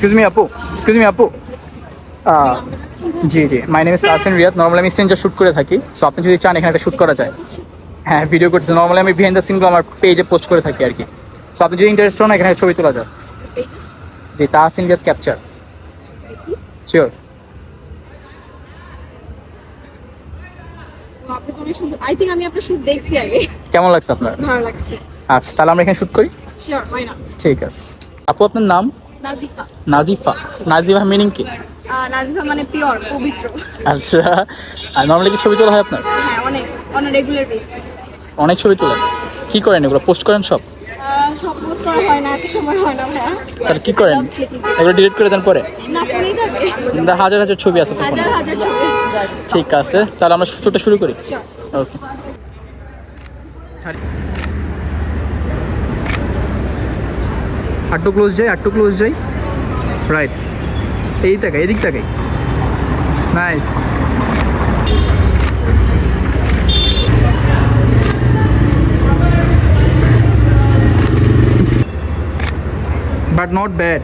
Excuse me, Apu. Excuse me, Apu. জি জি, my name is Tahsin Riyad. Normally আমি stranger shoot করে থাকি, সো আপনি যদি চান এখানে একটা শ্যুট করা যায়। হ্যাঁ, ভিডিও করতেছি। নর্মালি আমি বিহাইন্ড দ্য সিনগুলো আমার পেজে পোস্ট করে থাকি আর কি। সো আপনি যদি ইন্টারেস্ট হন এখানে ছবি তোলা যায়। জি, Tahsin Riyad capture. Sure. I think আমি আপনার শুট দেখছি আগে। কেমন লাগছে আপনার? ভালো লাগছে। আচ্ছা, তাহলে আমরা এখানে শ্যুট করি। Sure, why not. ঠিক আছে। আপু, আপনার নাম? নাজিফা। নাজিফা। নাজিফা মিনিং কি? নাজিফা মানে পিওর, পবিত্র। আচ্ছা, আর নর্মালি কি ছবি তোলা হয় আপনার? হ্যাঁ, অনেক অন রেগুলার বেসিস। অনেক ছবি তোলেন? কি করেন এগুলো? পোস্ট করেন সব? সব পোস্ট করা হয় না, এত সময় হয় না ভাইয়া। তাহলে কি করেন? এগুলো ডিলিট করে দেন পরে? না, পরেই থাকে। হাজার হাজার ছবি আছে তো ফোনে। হাজার হাজার ছবি। ঠিক আছে, তাহলে আমরা শ্যুটটা শুরু করি। শিওর। ওকে। আটটু ক্লোজ যাই, আটটু ক্লোজ যাই। রাইট, এই তাকাই, এদিক তাকাই। Nice. But not bad.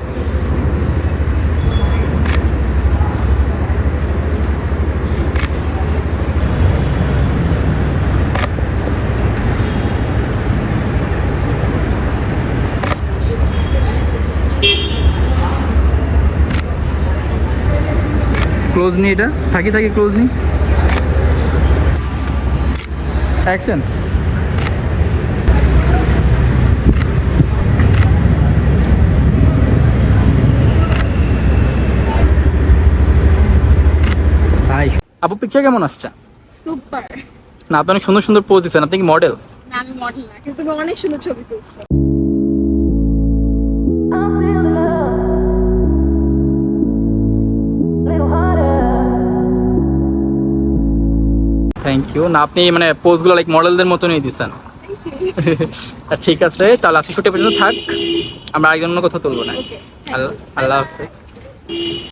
Close নি, এটা থাকি থাকি, ক্লোজ নি। অ্যাকশন। হাই আপু, পিকচার কেমন আসছে? সুপার। না, আপনি অনেক সুন্দর সুন্দর পোজ দিচ্ছেন। আপনি কি মডেল? না, আমি মডেল না, কিন্তু তুমি অনেক সুন্দর ছবি তুলছো। Thank you. না, আপনি মানে পোজগুলো লাইক মডেলদের মতনই দিচ্ছেন। ঠিক আছে, তাহলে আজকে শুটে পর্যন্ত থাক, আমরা আরেকজন অন্য কোথাও তুলবো না। ওকে। আল্লাহ হাফেজ।